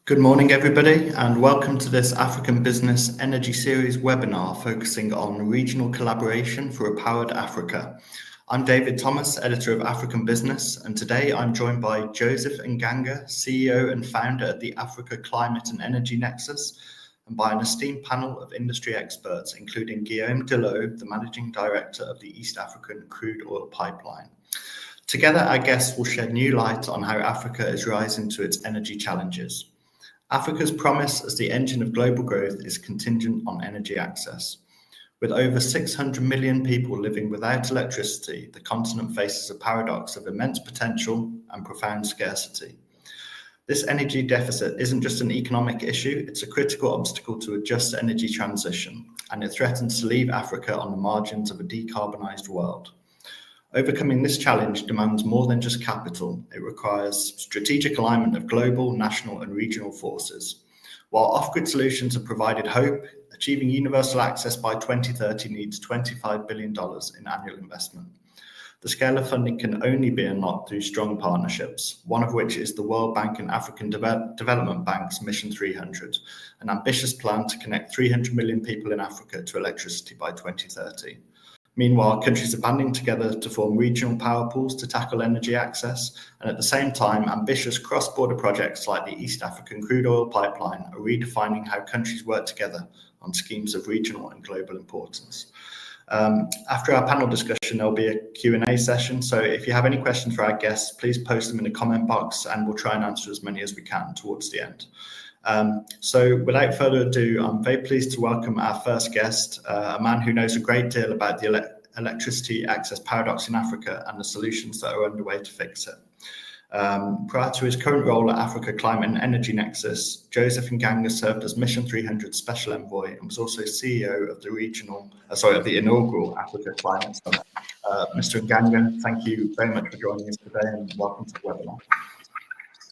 Good morning, everybody, and welcome to this African Business Energy Series webinar focusing on regional collaboration for a powered Africa. I'm David Thomas, editor of African Business, and today I'm joined by Joseph Nganga, CEO and founder at the Africa Climate and Energy Nexus, and by an esteemed panel of industry experts, including Guillaume Dulout, the managing director of the East African Crude Oil Pipeline. Together, our guests will shed new light on how Africa is rising to its energy challenges. Africa's promise as the engine of global growth is contingent on energy access. With over 600 million people living without electricity, the continent faces a paradox of immense potential and profound scarcity. This energy deficit isn't just an economic issue, it's a critical obstacle to a just energy transition, and it threatens to leave Africa on the margins of a decarbonised world. Overcoming this challenge demands more than just capital. It requires strategic alignment of global, national, and regional forces. While off-grid solutions have provided hope, achieving universal access by 2030 needs $25 billion in annual investment. The scale of funding can only be unlocked through strong partnerships, one of which is the World Bank and African Development Bank's Mission 300, an ambitious plan to connect 300 million people in Africa to electricity by 2030. Meanwhile, countries are banding together to form regional power pools to tackle energy access, and at the same time, ambitious cross-border projects like the East African Crude Oil Pipeline are redefining how countries work together on schemes of regional and global importance. After our panel discussion, there'll be a Q&A session, so if you have any questions for our guests, please post them in the comment box and we'll try and answer as many as we can towards the end. So without further ado, I'm very pleased to welcome our first guest, a man who knows a great deal about the electricity access paradox in Africa and the solutions that are underway to fix it. Prior to his current role at Africa Climate and Energy Nexus, Joseph Nganga served as Mission 300 Special Envoy and was also CEO of the inaugural Africa Climate Summit. Mr. Nganga, thank you very much for joining us today and welcome to the webinar.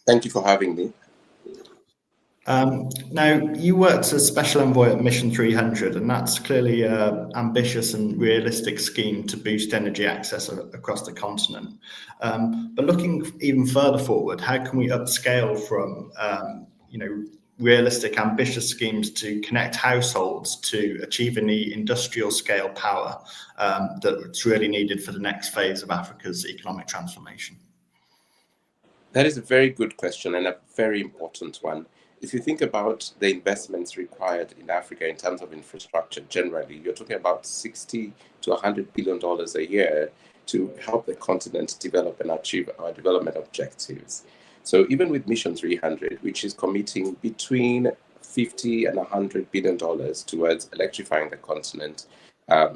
Thank you for having me. Now, you worked as Special Envoy at Mission 300, and that's clearly an ambitious and realistic scheme to boost energy access across the continent. But looking even further forward, how can we upscale from realistic, ambitious schemes to connect households to achieving the industrial scale power that's really needed for the next phase of Africa's economic transformation? That is a very good question and a very important one. If you think about the investments required in Africa in terms of infrastructure generally, you're talking about $60 to $100 billion a year to help the continent develop and achieve our development objectives. So even with Mission 300, which is committing between $50 and $100 billion towards electrifying the continent,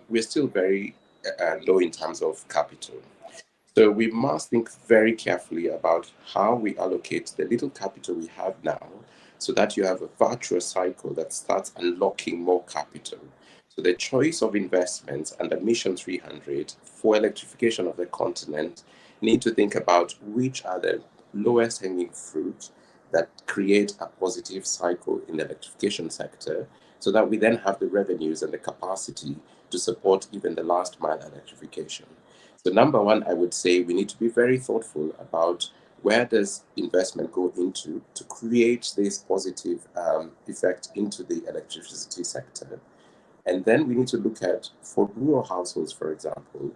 we're still very low in terms of capital. So we must think very carefully about how we allocate the little capital we have now so that you have a virtuous cycle that starts unlocking more capital. So the choice of investments under Mission 300 for electrification of the continent need to think about which are the lowest hanging fruit that create a positive cycle in the electrification sector so that we then have the revenues and the capacity to support even the last mile electrification. So number one, I would say we need to be very thoughtful about where does investment go into to create this positive effect into the electricity sector. And then we need to look at, for rural households, for example,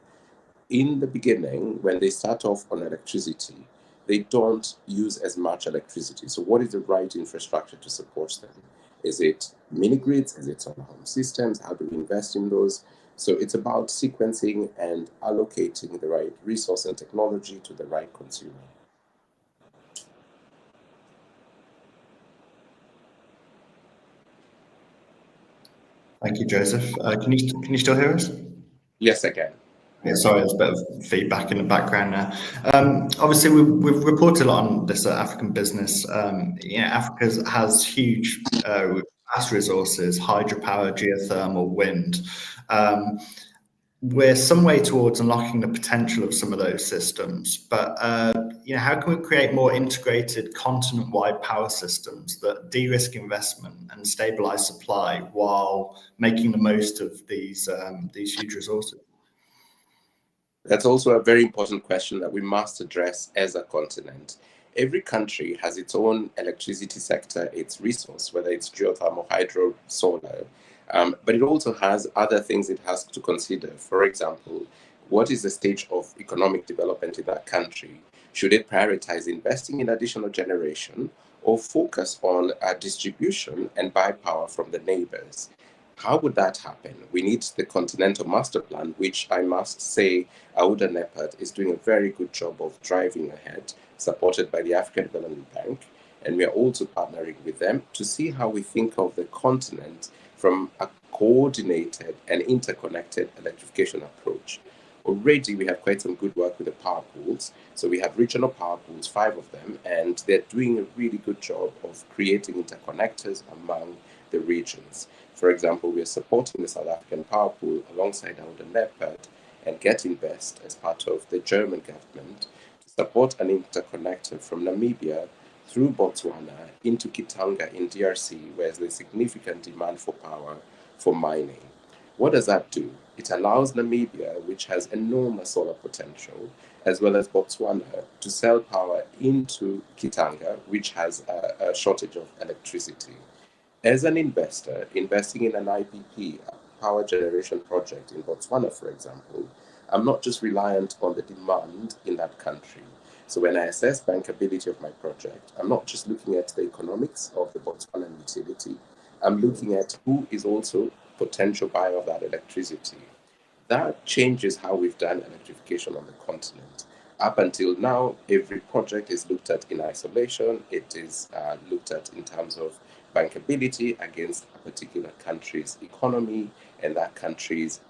in the beginning, when they start off on electricity, they don't use as much electricity. So what is the right infrastructure to support them? Is it mini grids? Is it solar home systems? How do we invest in those? So it's about sequencing and allocating the right resource and technology to the right consumer. Thank you, Joseph. Can you still hear us? Yes, I can. Yeah, sorry, there's a bit of feedback in the background there. Obviously, we've reported a lot on this African business. Africa has huge vast resources, hydropower, geothermal, wind. We're some way towards unlocking the potential of some of those systems, but how can we create more integrated continent-wide power systems that de-risk investment and stabilize supply while making the most of these huge resources? That's also a very important question that we must address as a continent. every country has its own electricity sector, its resource, whether it's geothermal, hydro, solar, but it also has other things it has to consider. For example, what is the stage of economic development in that country? Should it prioritize investing in additional generation or focus on distribution and buy power from the neighbors? How would that happen? We need the Continental Master Plan, which I must say Auda NEPAD is doing a very good job of driving ahead, supported by the African Development Bank. And we are also partnering with them to see how we think of the continent from a coordinated and interconnected electrification approach. Already, we have quite some good work with the power pools. So we have regional power pools, 5 of them, and they're doing a really good job of creating interconnectors among the regions. For example, we are supporting the South African power pool alongside our NEPAD and Get Invest as part of the German government to support an interconnector from Namibia through Botswana into Kitanga in DRC, where there's significant demand for power for mining. What does that do? It allows Namibia, which has enormous solar potential, as well as Botswana, to sell power into Kitanga, which has a shortage of electricity. As an investor, investing in an IPP, a power generation project in Botswana, for example, I'm not just reliant on the demand in that country. So when I assess bankability of my project, I'm not just looking at the economics of the Botswanan utility, I'm looking at who is also potential buyer of that electricity. That changes how we've done electrification on the continent. Up until now, every project is looked at in isolation. It is looked at in terms of bankability against a particular country's economy and that country's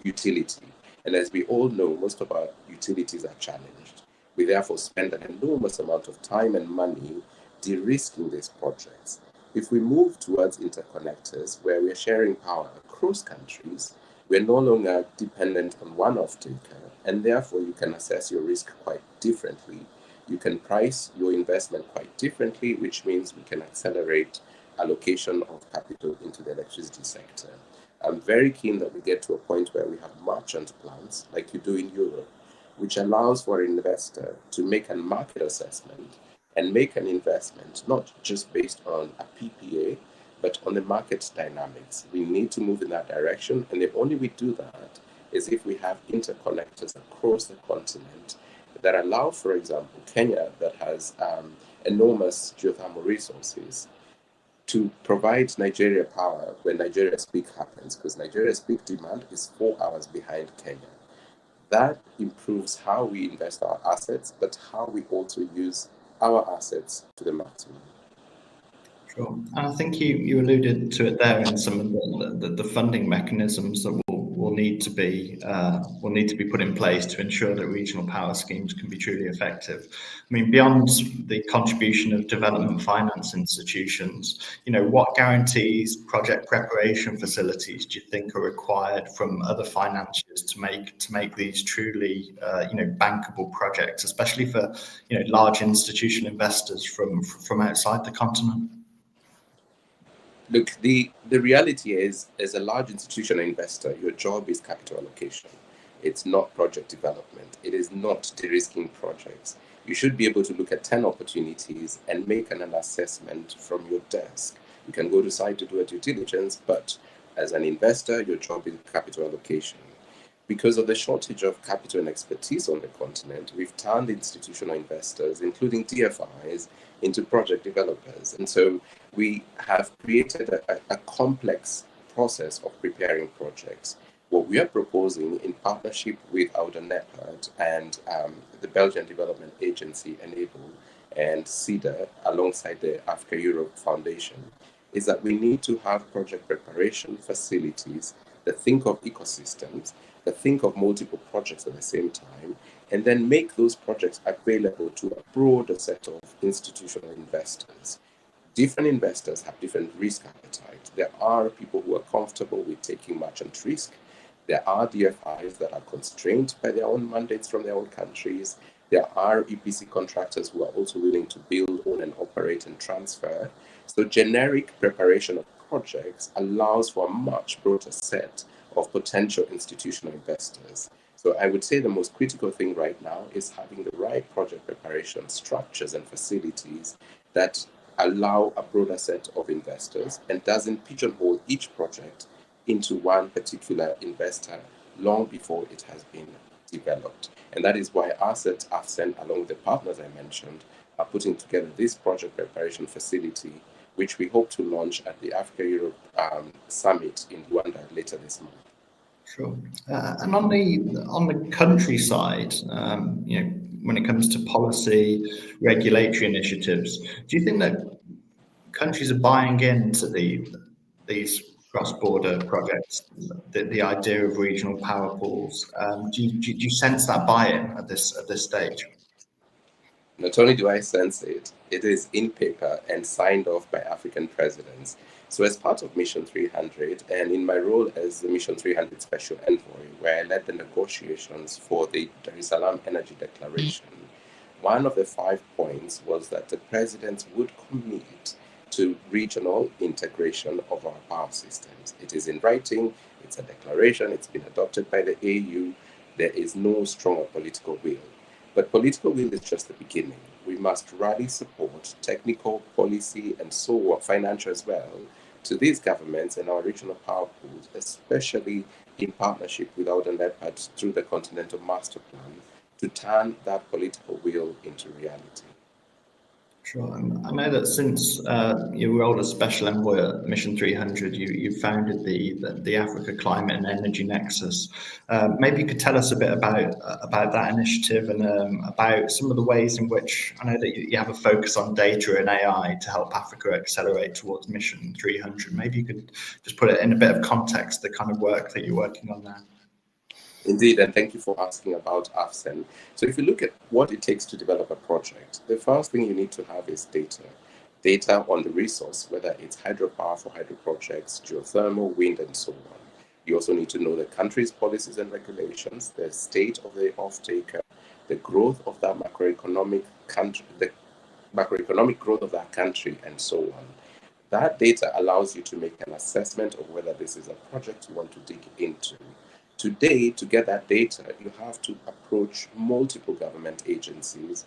utility. And as we all know, most of our utilities are challenged. We therefore spend an enormous amount of time and money de-risking these projects. If we move towards interconnectors where we're sharing power across countries, we're no longer dependent on one off-taker, and therefore you can assess your risk quite differently. You can price your investment quite differently, which means we can accelerate allocation of capital into the electricity sector. I'm very keen that we get to a point where we have merchant plants, like you do in Europe, which allows for an investor to make a market assessment and make an investment, not just based on a PPA, but on the market dynamics. We need to move in that direction, and the only way we do that is if we have interconnectors across the continent that allow, for example, Kenya, that has enormous geothermal resources, to provide Nigeria power when Nigeria's peak happens, because Nigeria's peak demand is 4 hours behind Kenya. That improves how we invest our assets, but how we also use our assets to the maximum. Sure. And I think you alluded to it there in some of the funding mechanisms that will need to be put in place to ensure that regional power schemes can be truly effective. I mean, beyond the contribution of development finance institutions, what guarantees, project preparation facilities do you think are required from other financiers to make these truly bankable projects, especially for large institutional investors from outside the continent? Look, the reality is, as a large institutional investor, your job is capital allocation. It's not project development. It is not de-risking projects. You should be able to look at 10 opportunities and make an assessment from your desk. You can go to site to do a due diligence, but as an investor, your job is capital allocation. Because of the shortage of capital and expertise on the continent, we've turned institutional investors, including DFIs, into project developers. And so we have created a complex process of preparing projects. What we are proposing in partnership with Auda NEPAD and the Belgian Development Agency, Enable, and CEDA, alongside the Africa-Europe Foundation, is that we need to have project preparation facilities that think of ecosystems, that think of multiple projects at the same time, and then make those projects available to a broader set of institutional investors. Different investors have different risk appetite. There are people who are comfortable with taking merchant risk. There are DFIs that are constrained by their own mandates from their own countries. There are EPC contractors who are also willing to build, own, and operate and transfer. So generic preparation of projects allows for a much broader set of potential institutional investors. So I would say the most critical thing right now is having the right project preparation structures and facilities that allow a broader set of investors and doesn't pigeonhole each project into one particular investor long before it has been developed. And that is why us at AFCEN, along with the partners I mentioned, are putting together this project preparation facility, which we hope to launch at the Africa-Europe Summit in Rwanda later this month. Sure. And on the countryside, when it comes to policy, regulatory initiatives, do you think that countries are buying into these cross-border projects, the idea of regional power pools? Do you sense that buy-in at this stage? Not only do I sense it, it is in paper and signed off by African presidents. So as part of Mission 300, and in my role as the Mission 300 Special Envoy, where I led the negotiations for the Dar es Salaam Energy Declaration, one of the 5 points was that the presidents would commit to regional integration of our power systems. It is in writing, it's a declaration, it's been adopted by the AU. There is no stronger political will. But political will is just the beginning. We must rally support, technical, policy, and so on, financial as well, to these governments and our regional power pools, especially in partnership with our NEPAD through the Continental Master Plan, to turn that political will into reality. Sure. And I know that since your role as Special Envoy at Mission 300, you founded the Africa Climate and Energy Nexus. Maybe you could tell us a bit about that initiative and about some of the ways in which I know that you have a focus on data and AI to help Africa accelerate towards Mission 300. Maybe you could just put it in a bit of context, the kind of work that you're working on there. Indeed, and thank you for asking about AFCEN. So if you look at what it takes to develop a project, the first thing you need to have is data. Data on the resource, whether it's hydropower for hydro projects, geothermal, wind, and so on. You also need to know the country's policies and regulations, the state of the off-taker, the growth of that macroeconomic country, the macroeconomic growth of that country, and so on. That data allows you to make an assessment of whether this is a project you want to dig into. Today, to get that data, you have to approach multiple government agencies,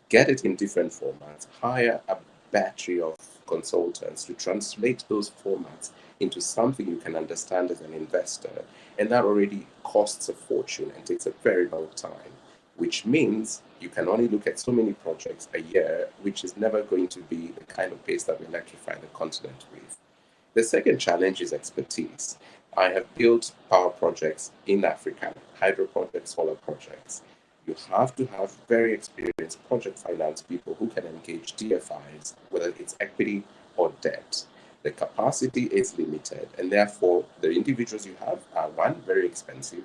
get it in different formats, hire a battery of consultants to translate those formats into something you can understand as an investor. And that already costs a fortune and takes a very long time, which means you can only look at so many projects a year, which is never going to be the kind of pace that we electrify the continent with. The second challenge is expertise. I have built power projects in Africa, hydro projects, solar projects. You have to have very experienced project finance people who can engage DFIs, whether it's equity or debt. The capacity is limited, and therefore the individuals you have are, one, very expensive,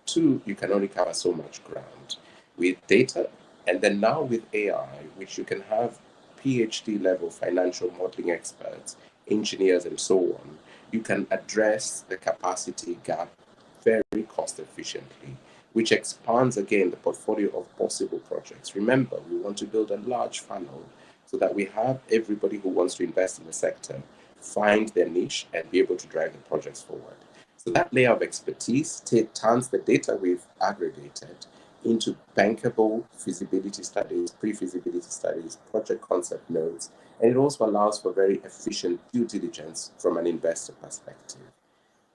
two, you can only cover so much ground. With data, and then now with AI, which you can have PhD level financial modeling experts, engineers, and so on, you can address the capacity gap very cost efficiently, which expands again the portfolio of possible projects. Remember, we want to build a large funnel so that we have everybody who wants to invest in the sector find their niche and be able to drive the projects forward. So that layer of expertise turns the data we've aggregated into bankable feasibility studies, pre-feasibility studies, project concept notes, and it also allows for very efficient due diligence from an investor perspective.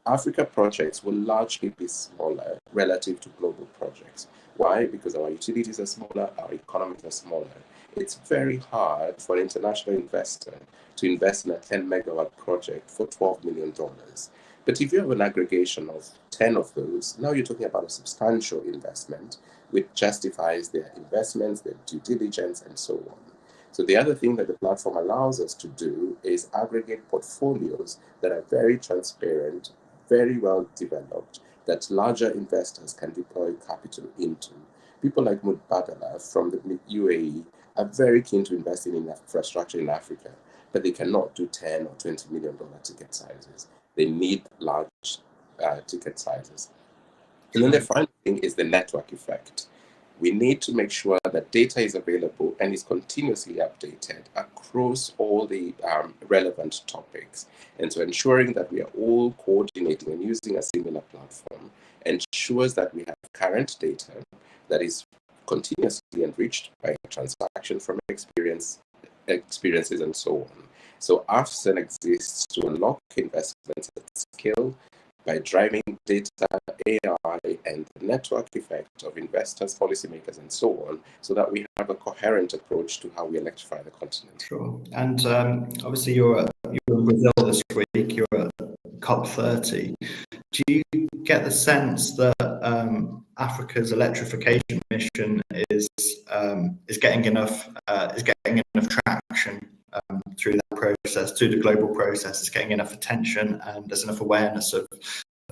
Africa projects will largely be smaller relative to global projects. Why? Because our utilities are smaller, our economies are smaller. It's very hard for an international investor to invest in a 10 megawatt project for $12 million. But if you have an aggregation of 10 of those, now you're talking about a substantial investment, which justifies their investments, their due diligence, and so on. So the other thing that the platform allows us to do is aggregate portfolios that are very transparent, very well developed, that larger investors can deploy capital into. People like Mubadala from the UAE are very keen to invest in infrastructure in Africa, but they cannot do $10 or $20 million ticket sizes. They need large ticket sizes. And then the final thing is the network effect. We need to make sure that data is available and is continuously updated across all the relevant topics. And so ensuring that we are all coordinating and using a similar platform ensures that we have current data that is continuously enriched by transaction from experiences and so on. So AFSEN exists to unlock investments at scale by driving data, AI, and the network effect of investors, policymakers, and so on, so that we have a coherent approach to how we electrify the continent. Sure. And obviously you're in Brazil this week, you're at COP30. Do you get the sense that Africa's electrification mission is getting enough traction through that process, through the global process, is getting enough attention, and there's enough awareness of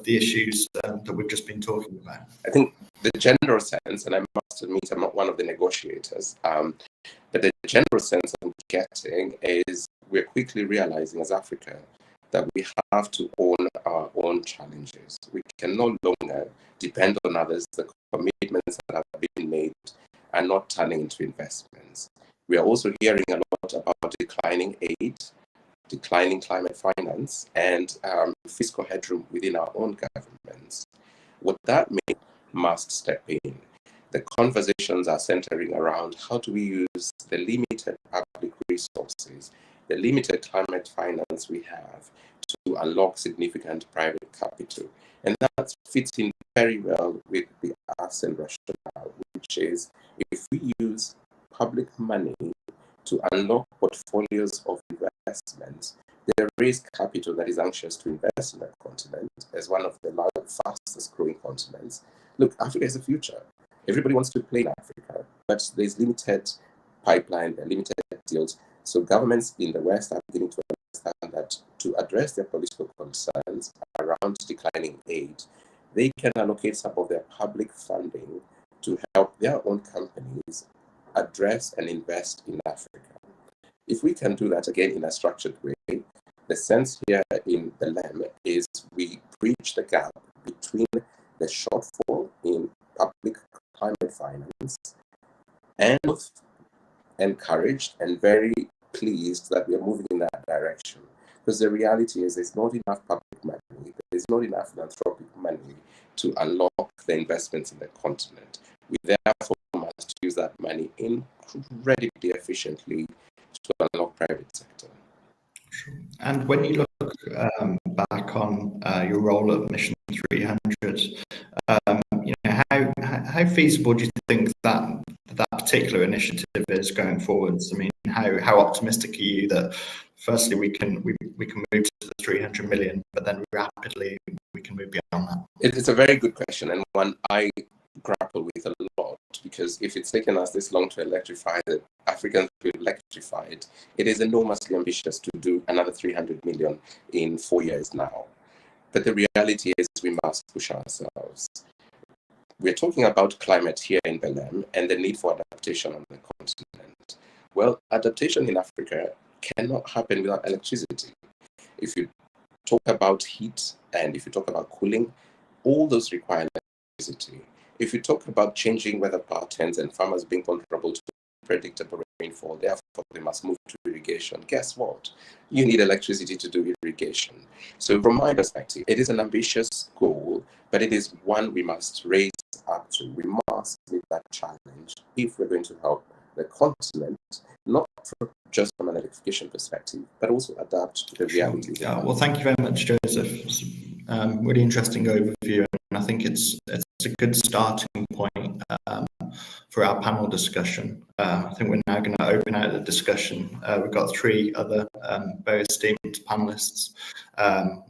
the issues that we've just been talking about? I think the general sense, and I must admit I'm not one of the negotiators, but the general sense I'm getting is we're quickly realizing as Africa that we have to own our own challenges. We can no longer depend on others. The commitments that have been made are not turning into investments. We are also hearing a lot about declining aid, declining climate finance, and fiscal headroom within our own governments. What that means must step in. The conversations are centering around how do we use the limited public resources, the limited climate finance we have, to unlock significant private capital. And that fits in very well with the ASEAN rationale, which is if we use public money to unlock portfolios of investments, there is capital that is anxious to invest in that continent as one of the fastest growing continents. Look, Africa is the future. Everybody wants to play in Africa, but there's limited pipeline, there are limited deals. So governments in the West are beginning to understand that to address their political concerns around declining aid, they can allocate some of their public funding to help their own companies address and invest in Africa. If we can do that again in a structured way, the sense here in the LEM is we bridge the gap between the shortfall in public climate finance, and encouraged and very pleased that we are moving in that direction. Because the reality is there's not enough public money, there's not enough philanthropic money to unlock the investments in the continent. We therefore must use that money incredibly efficiently to unlock private sector. And when you look back on your role at Mission 300, how feasible do you think that particular initiative is going forwards? I mean, how optimistic are you that firstly we can move to the 300 million, but then rapidly we can move beyond that? It's a very good question, and one I grapple with a lot, because if it's taken us this long to electrify the Africans to be electrified, it is enormously ambitious to do another 300 million in 4 years now. But the reality is we must push ourselves. We're talking about climate here in Belém and the need for adaptation on the continent. Well, adaptation in Africa cannot happen without electricity. If you talk about heat and if you talk about cooling, all those require electricity. If you talk about changing weather patterns and farmers being vulnerable to predictable rainfall, therefore they must move to irrigation. Guess what? You need electricity to do irrigation. So from my perspective, it is an ambitious goal, but it is one we must raise up to. We must meet that challenge if we're going to help the continent, not just from an electrification perspective, but also adapt to the realities. Yeah, well, thank you very much, Joseph. It's really interesting overview, and I think it's a good starting point for our panel discussion. I think we're now going to open out the discussion. We've got three other very esteemed panelists,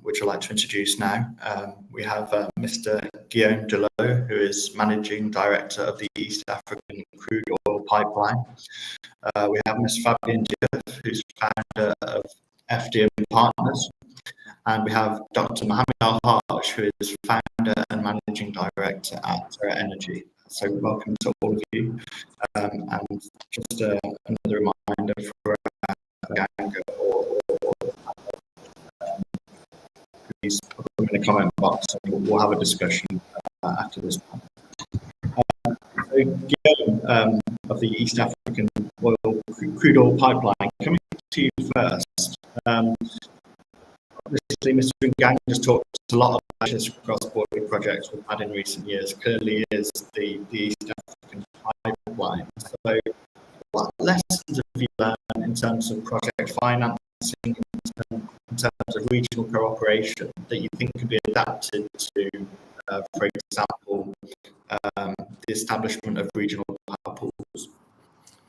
which I'd like to introduce now. We have Mr. Guillaume Dulout, who is Managing Director of the East African Crude Oil Pipeline. We have Ms. Fabienne Diouf, who's founder of FDM Partners. And we have Dr. Mohamed Alhaji, who is founder and managing director at Energy. So welcome to all of you. And just another reminder for Nganga, please put them in the comment box and we'll have a discussion after this panel. So Guillaume of the East African Crude Oil Pipeline, coming to you first. obviously, Mr. Nganga just talked a lot about this cross-border projects we've had in recent years. Clearly is the East African pipeline. So what lessons have you learned in terms of project financing, in terms of regional cooperation that you think could be adapted to, for example, the establishment of regional power pools?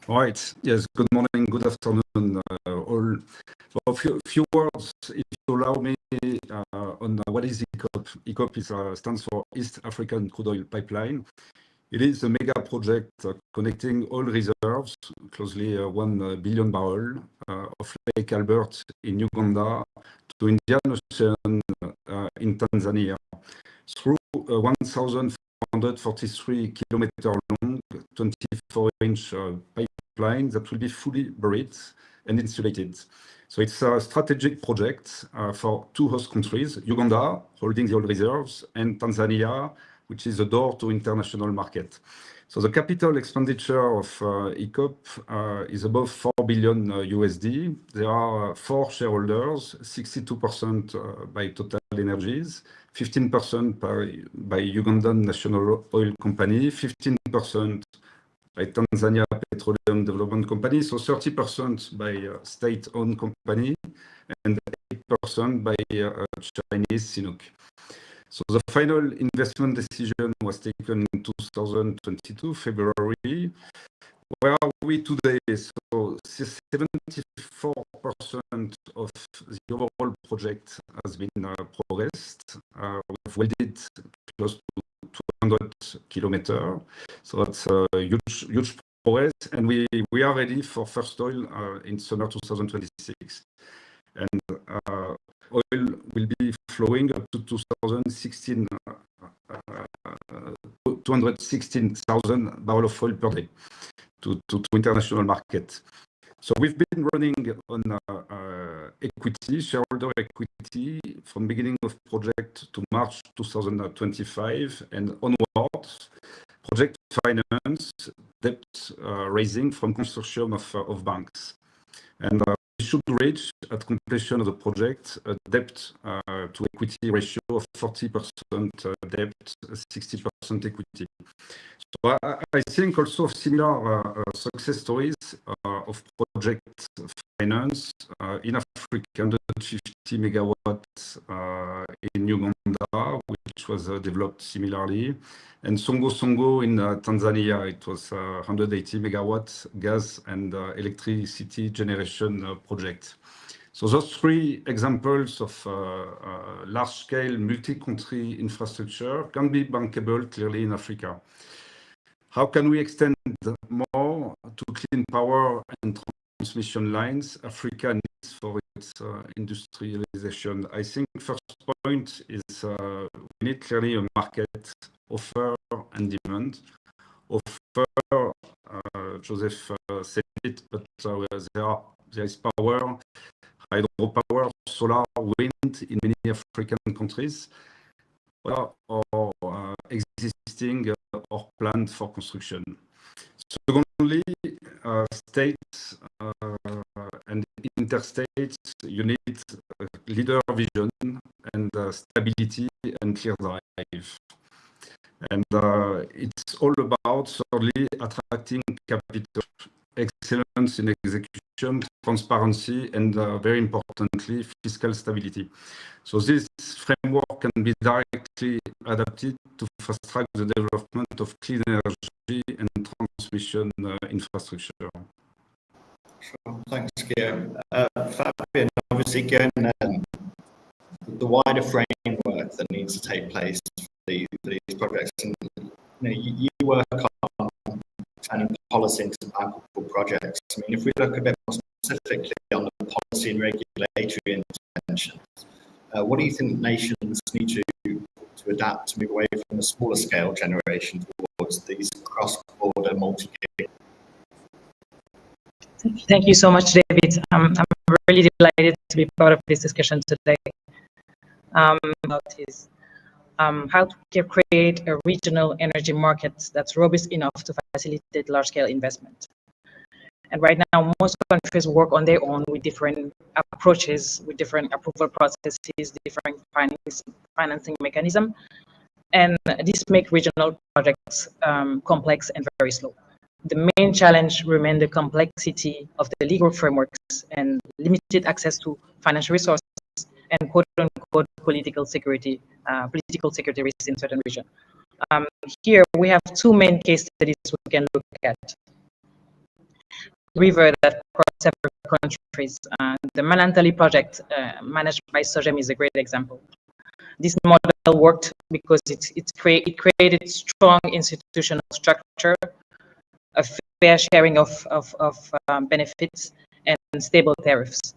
Right. Yes. Good morning. Good afternoon, all. For a few words, if you allow me, on what is ECOP. ECOP stands for East African Crude Oil Pipeline. It is a mega project connecting all reserves, closely 1 billion barrels of Lake Albert in Uganda to Indian Ocean in Tanzania, through 1,443 kilometer long, 24-inch pipeline that will be fully buried and insulated. So it's a strategic project for two host countries, Uganda, holding the oil reserves, and Tanzania, which is the door to international market. So the capital expenditure of ECOP is above $4 billion USD. There are 4 shareholders, 62% by Total Energies, 15% by Ugandan National Oil Company, 15% by Tanzania Petroleum Development Company, so 30% by state-owned company, and 8% by Chinese CNOOC. So the final investment decision was taken in 2022, February. Where are we today? So 74% of the overall project has been progressed. We've welded close to 200 kilometers. So that's a huge progress. And we are ready for first oil in summer 2026. And oil will be flowing up to 216,000 barrels of oil per day to international market. So we've been running on equity, shareholder equity, from beginning of project to March 2025 and onwards. Project finance, debt raising from consortium of banks. And we should reach, at completion of the project, a debt to equity ratio of 40% debt, 60% equity. So I think also similar success stories of project finance in Africa, 150 megawatts in Uganda, which was developed similarly, and Songo in Tanzania. It was 180 megawatts gas and electricity generation project. So those 3 examples of large-scale multi-country infrastructure can be bankable clearly in Africa. How can we extend more to clean power and transmission lines Africa needs for its industrialization? I think first point is we need clearly a market offer and demand. Offer, Joseph said it, but there is power, hydropower, solar, wind in many African countries, or existing or planned for construction. Secondly, states and interstates, you need leader vision and stability and clear drive. And it's all about, thirdly, attracting capital, excellence in execution, transparency, and very importantly, fiscal stability. So this framework can be directly adapted to fast-track the development of clean energy and transmission infrastructure. Sure. Thanks, Guillaume. Fabienne, obviously, given the wider framework that needs to take place for these projects, and you work on turning policy into bankable projects. I mean, if we look a bit more specifically on the policy and regulatory interventions, what do you think nations need to adapt to move away from a smaller scale generation towards these cross-border multi-gig? Thank you so much, David. I'm really delighted to be part of this discussion today about how to create a regional energy market that's robust enough to facilitate large-scale investment. And right now, most countries work on their own with different approaches, with different approval processes, different financing mechanism. And this makes regional projects complex and very slow. The main challenge remains the complexity of the legal frameworks and limited access to financial resources and quote-unquote political security risks in certain regions. Here we have two main case studies we can look at. River that cross several countries. The Manantali project managed by SOGEM is a great example. This model worked because it created strong institutional structure, a fair sharing of benefits, and stable tariffs.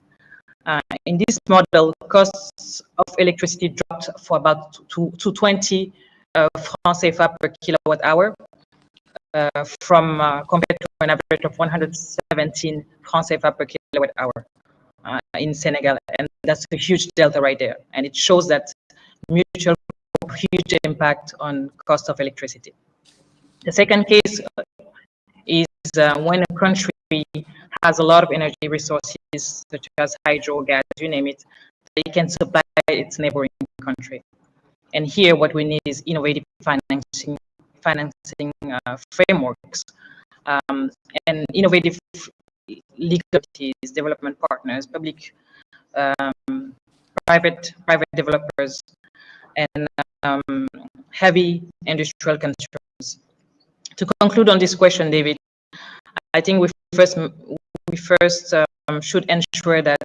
In this model, costs of electricity dropped for about 220 francs CFA per kilowatt hour, from compared to an average of 117 francs CFA per kilowatt hour in Senegal, and that's a huge delta right there. And it shows that mutual huge impact on cost of electricity. The second case is when a country has a lot of energy resources, such as hydro, gas, you name it, it can supply its neighboring country. And here, what we need is innovative financing frameworks and innovative legal entities, development partners, public, private developers, and heavy industrial concerns. To conclude on this question, David, I think we first should ensure that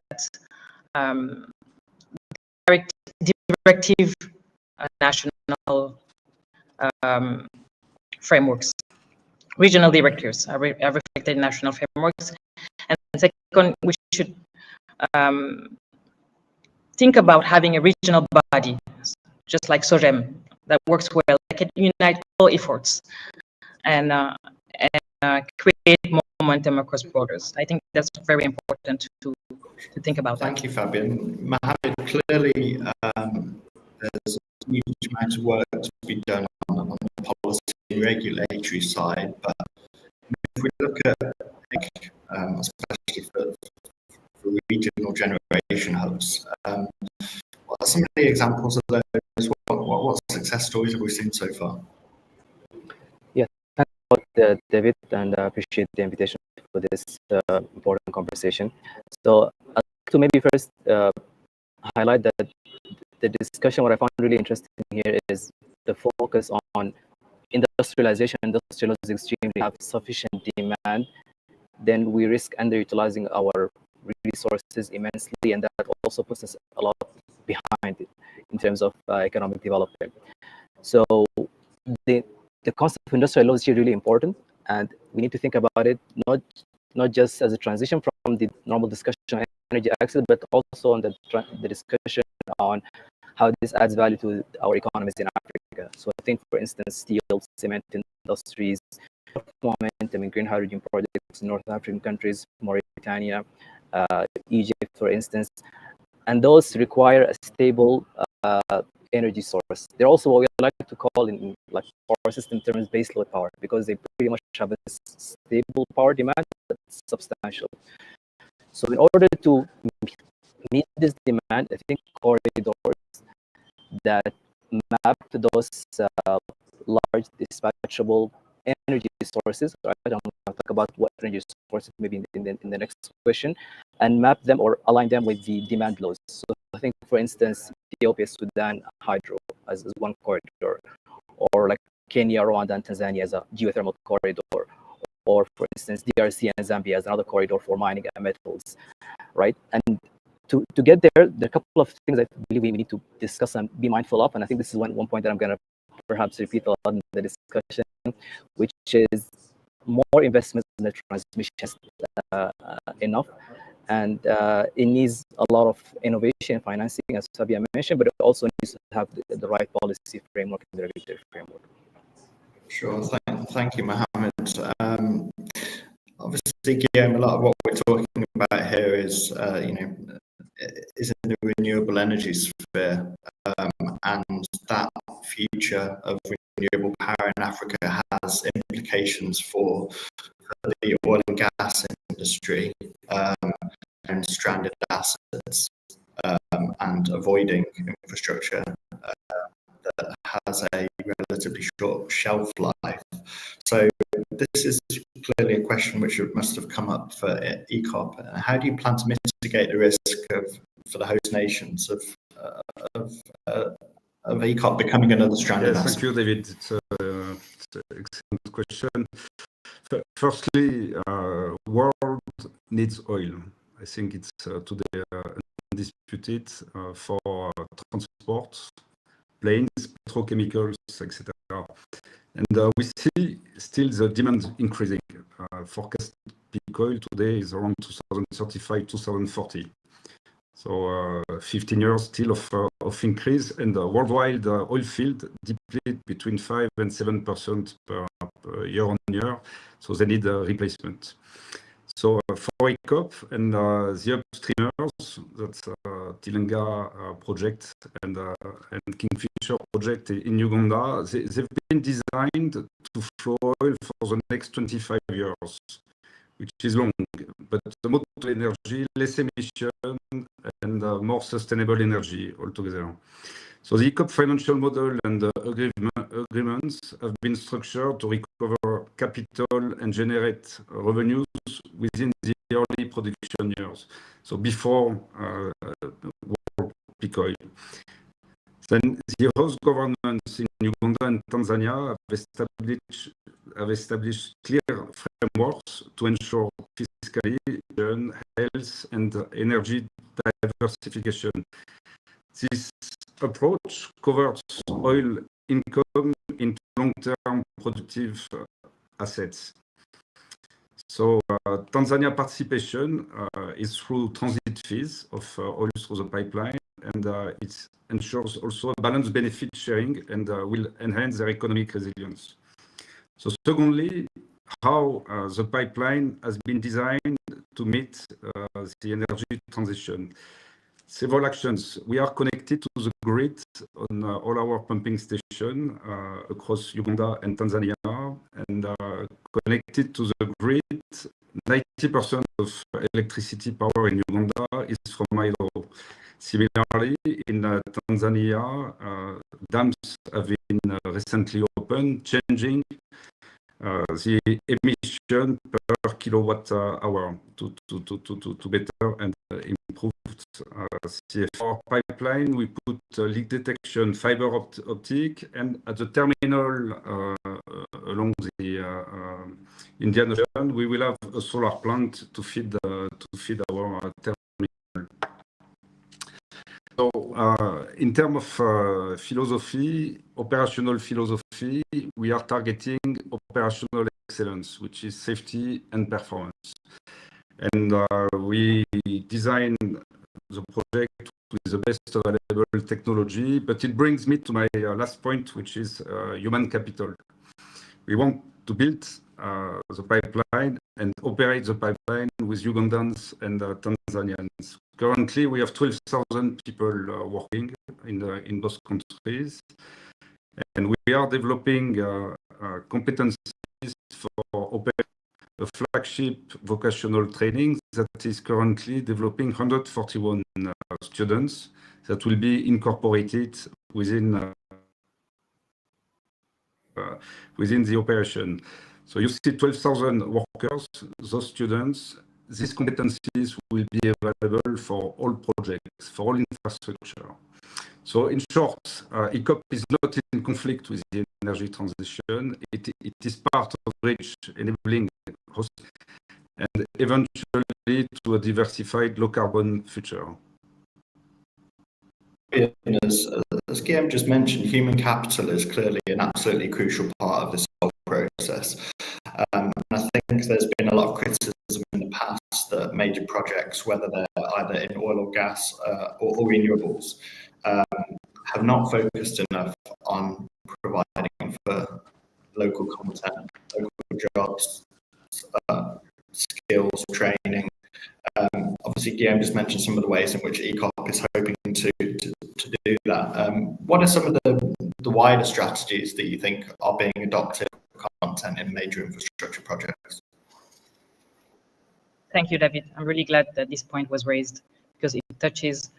directive national frameworks, regional directives are reflected in national frameworks. And second, we should think about having a regional body, just like SOGEM, that works well, that can unite all efforts and create momentum across borders. I think that's very important to think about. Thank you, Fabienne. Mohamed, clearly there's a huge amount of work to be done on the policy and regulatory side, but if we look at, especially for regional generation hubs, what are some of the examples of those? What success stories have we seen so far? Yeah, thanks a lot, David, and I appreciate the invitation for this important conversation. So I'd like to maybe first highlight that the discussion, what I found really interesting here is the focus on industrialization. Industrial extremely have sufficient demand, then we risk underutilizing our resources immensely, and that also puts us a lot behind in terms of economic development. So the concept of industrial law is here really important, and we need to think about it not just as a transition from the normal discussion on energy access, but also on the discussion on how this adds value to our economies in Africa. So I think, for instance, steel, cement industries, momentum in green hydrogen projects in North African countries, Mauritania, Egypt, for instance, and those require a stable energy source. They're also what we like to call in like power system terms baseload power, because they pretty much have a stable power demand that's substantial. So in order to meet this demand, I think corridors that map to those large dispatchable energy sources, right? I'm going to talk about what energy sources maybe in the next question, and map them or align them with the demand loads. So I think, for instance, Ethiopia, Sudan, hydro as one corridor, or like Kenya, Rwanda, and Tanzania as a geothermal corridor, or for instance, DRC and Zambia as another corridor for mining and metals, right? And to get there, there are a couple of things I believe we need to discuss and be mindful of, and I think this is one point that I'm going to perhaps repeat a lot in the discussion, which is more investments in the transmission enough, and it needs a lot of innovation and financing, as Fabienne mentioned, but it also needs to have the right policy framework and the regulatory framework. Sure, thank you, Mohamed. Obviously, Guillaume, a lot of what we're talking about here is, is in the renewable energy sphere, and that future of renewable power in Africa has implications for the oil and gas industry and stranded assets and avoiding infrastructure that has a relatively short shelf life. So this is clearly a question which must have come up for ECOP. How do you plan to mitigate the risk for the host nations of ECOP becoming another stranded asset? Thank you, David. It's an excellent question. Firstly, world needs oil. I think it's today undisputed for transport, planes, petrochemicals, etc. And we see still the demand increasing. Forecast peak oil today is around 2035, 2040. So 15 years still of increase, and the worldwide oil field deplete between 5 and 7% per year on year. So they need a replacement. So for ECOP and the upstreamers, that's Nganga project and Kingfisher project in Uganda, they've been designed to flow oil for the next 25 years, which is long, but the mode to energy, less emission, and more sustainable energy altogether. So the ECOP financial model and the agreements have been structured to recover capital and generate revenues within the early production years, so before world peak oil. Then the host governments in Uganda and Tanzania have established clear frameworks to ensure fiscally, health, and energy diversification. This approach covers oil income into long-term productive assets. So Tanzania participation is through transit fees of oil through the pipeline, and it ensures also a balanced benefit sharing and will enhance their economic resilience. So secondly, how the pipeline has been designed to meet the energy transition. Several actions. We are connected to the grid on all our pumping stations across Uganda and Tanzania, and connected to the grid. 90% of electricity power in Uganda is from hydro. Similarly, in Tanzania, dams have been recently opened, changing the emission per kilowatt hour to better and improved CFR pipeline. We put leak detection, fiber optic, and at the terminal along the Indian Ocean, we will have a solar plant to feed our terminal. So in terms of philosophy, operational philosophy, we are targeting operational excellence, which is safety and performance. And we design the project with the best available technology, but it brings me to my last point, which is human capital. We want to build the pipeline and operate the pipeline with Ugandans and Tanzanians. Currently, we have 12,000 people working in both countries, and we are developing competencies for a flagship vocational training that is currently developing 141 students that will be incorporated within the operation. So you see 12,000 workers, those students, these competencies will be available for all projects, for all infrastructure. So in short, ECOP is not in conflict with the energy transition. It is part of bridge enabling host and eventually to a diversified low carbon future. As Guillaume just mentioned, human capital is clearly an absolutely crucial part of this whole process. And I think there's been a lot of criticism in the past that major projects, whether they're either in oil or gas or renewables, have not focused enough on providing for local content, local jobs, skills, training. Obviously, Guillaume just mentioned some of the ways in which ECOP is hoping to do that. What are some of the wider strategies that you think are being adopted for content in major infrastructure projects? Thank you, David. I'm really glad that this point was raised because it touches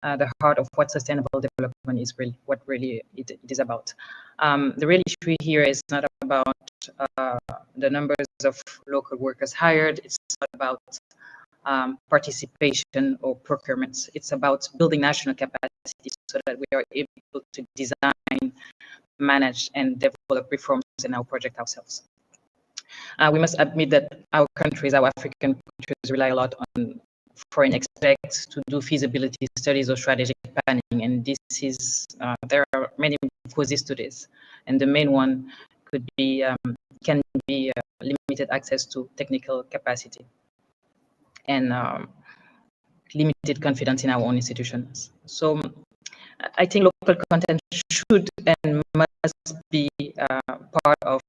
the heart of what sustainable development is really, what really it is about. The real issue here is not about the numbers of local workers hired. It's not about participation or procurements. It's about building national capacity so that we are able to design, manage, and develop reforms in our project ourselves. We must admit that our African countries, rely a lot on foreign experts to do feasibility studies or strategic planning, and this is there are many causes to this, and the main one can be limited access to technical capacity and limited confidence in our own institutions. So I think local content should and must be part of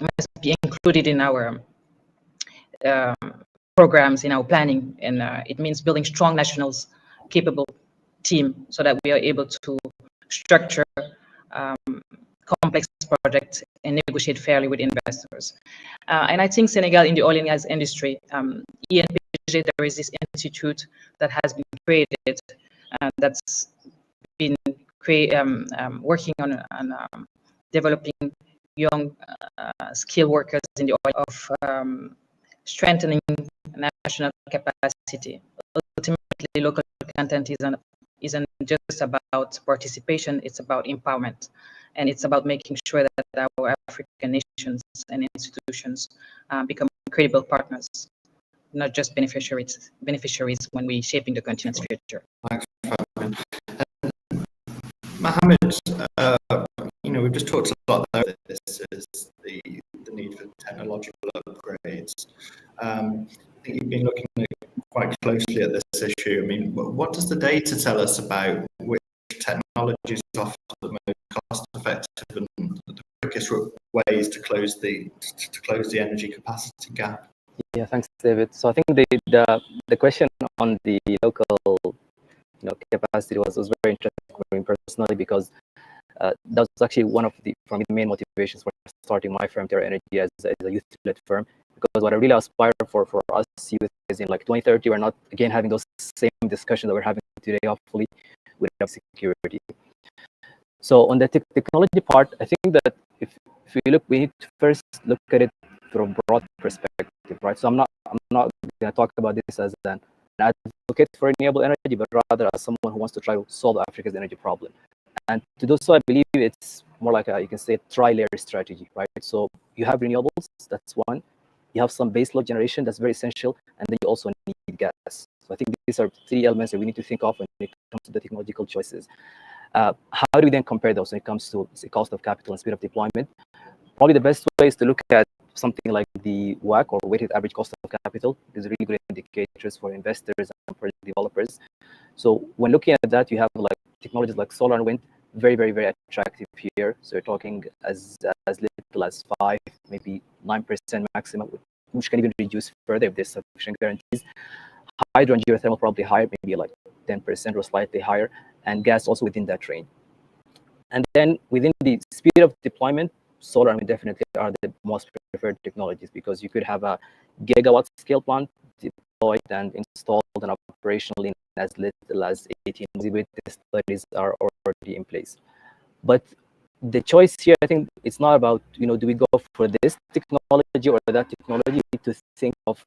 must be included in our programs, in our planning, and it means building strong nationals, capable team, so that we are able to structure complex projects and negotiate fairly with investors. And I think Senegal, in the oil and gas industry, ENPG, there is this institute that has been created that's been working on developing young skilled workers in the oil of strengthening national capacity. Ultimately, local content isn't just about participation, it's about empowerment. And it's about making sure that our African nations and institutions become credible partners, not just beneficiaries when we're shaping the continent's future. Thanks, Fabienne. Mohamed, we've just talked a lot about this is the need for technological upgrades. I think you've been looking quite closely at this issue. I mean, what does the data tell us about which technologies offer the most cost-effective and the quickest ways to close the energy capacity gap? Yeah, thanks, David. So I think the question on the local capacity was very interesting for me personally, because that was actually one of the main motivations for starting my firm, Terra Energy, as a youth-led firm. Because what I really aspire for us youth is in 2030, we're not again having those same discussions that we're having today, hopefully, with security. So on the technology part, I think that if we look, we need to first look at it from a broad perspective, right? So I'm not going to talk about this as an advocate for renewable energy, but rather as someone who wants to try to solve Africa's energy problem. And to do so, I believe it's more like you can say, a tri-layer strategy, right? So you have renewables, that's one. You have some baseload generation, that's very essential. And then you also need gas. So I think these are three elements that we need to think of when it comes to the technological choices. How do we then compare those when it comes to the cost of capital and speed of deployment? Probably the best way is to look at something like the WACC, or weighted average cost of capital. These are really good indicators for investors and for developers. So when looking at that, you have technologies like solar and wind, very, very, very attractive here. So you're talking as little as 5, maybe 9% maximum, which can even reduce further if there's sufficient guarantees. Hydro and geothermal probably higher, maybe 10% or slightly higher, and gas also within that range. And then within the speed of deployment, solar and wind definitely are the most preferred technologies, because you could have a gigawatt scale plant deployed and installed and operational in as little as 18 months. The studies are already in place. But the choice here, I think it's not about, do we go for this technology or that technology? You need to think of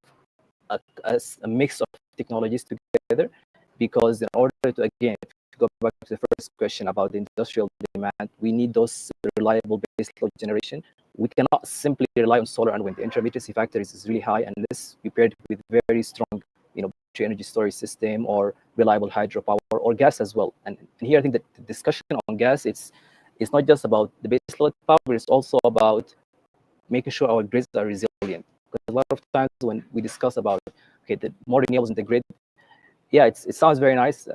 as a mix of technologies together, because in order to, again, go back to the first question about the industrial demand, we need those reliable baseload generation. We cannot simply rely on solar and wind. The intermittency factor is really high, unless we paired with very strong, battery energy storage system or reliable hydropower or gas as well. And here, I think that the discussion on gas, it's not just about the baseload power, but it's also about making sure our grids are resilient. Because a lot of times when we discuss about the more renewables in the grid, yeah, it sounds very nice.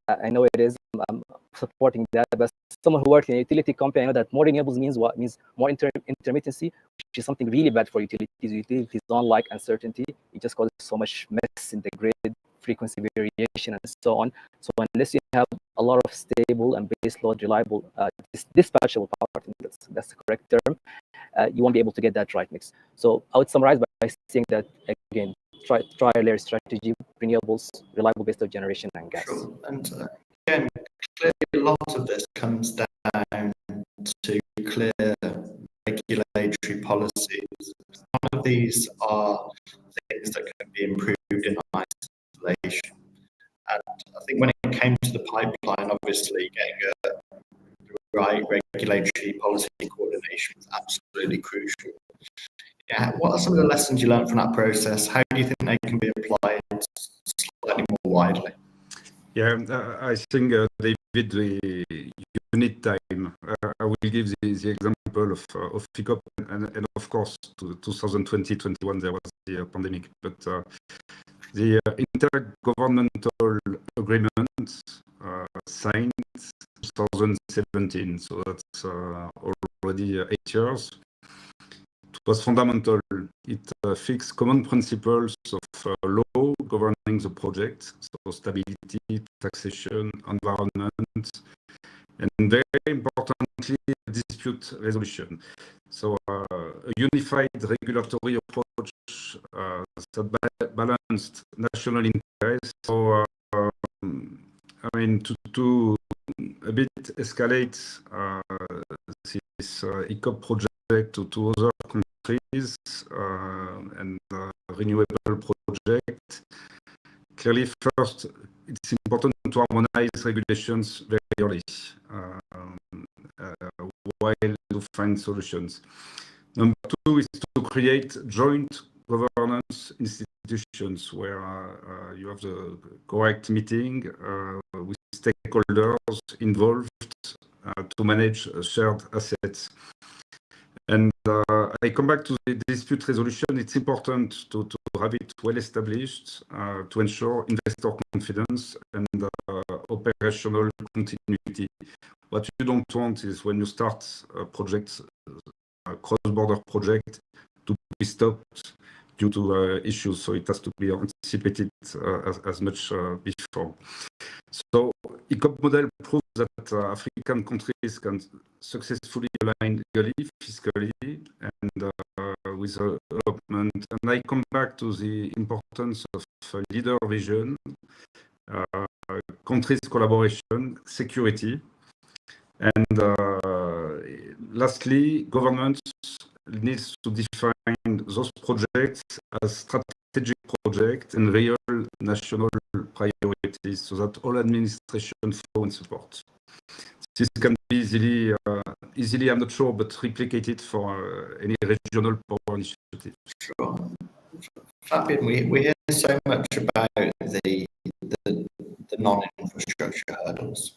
I know it is. I'm supporting that. But someone who works in a utility company, I know that more renewables means what? Means more intermittency, which is something really bad for utilities. Utilities don't like uncertainty. It just causes so much mess in the grid, frequency variation, and so on. So unless you have a lot of stable and baseload reliable dispatchable power, I think that's the correct term. you won't be able to get that right mix. So I would summarize by saying that, again, tri-layer strategy, renewables, reliable base of generation, and gas. Sure. And again, clearly a lot of this comes down to clear regulatory policies. One of these are things that can be improved in isolation. And I think when it came to the pipeline, obviously getting the right regulatory policy coordination was absolutely crucial. Yeah, what are some of the lessons you learned from that process? How do you think they can be applied slightly more widely? Yeah, I think, David, you need time. I will give the example of pickup, and of course, to 2020-21, there was the pandemic, but the intergovernmental agreement signed 2017, so that's already 8 years. It was fundamental. It fixed common principles of law governing the project, so stability, taxation, environment, and very importantly, dispute resolution. So a unified regulatory approach that balanced national interests. So I mean, to a bit escalate this ECOP project to other countries and renewable project. Clearly, first, it's important to harmonize regulations very early while to find solutions. Number two is to create joint governance institutions where you have the correct meeting with stakeholders involved to manage shared assets. And I come back to the dispute resolution. It's important to have it well established to ensure investor confidence and operational continuity. What you don't want is when you start a project, a cross-border project, to be stopped due to issues. So it has to be anticipated as much before. So ECOP model proves that African countries can successfully align legally, fiscally, and with development. And I come back to the importance of leader vision, countries collaboration, security, and lastly, governments needs to define those projects as strategic projects and real national priorities so that all administration follow and support. This can be easily, I'm not sure, but replicated for any regional power initiative. Sure. Fabienne, we hear so much about the non-infrastructure hurdles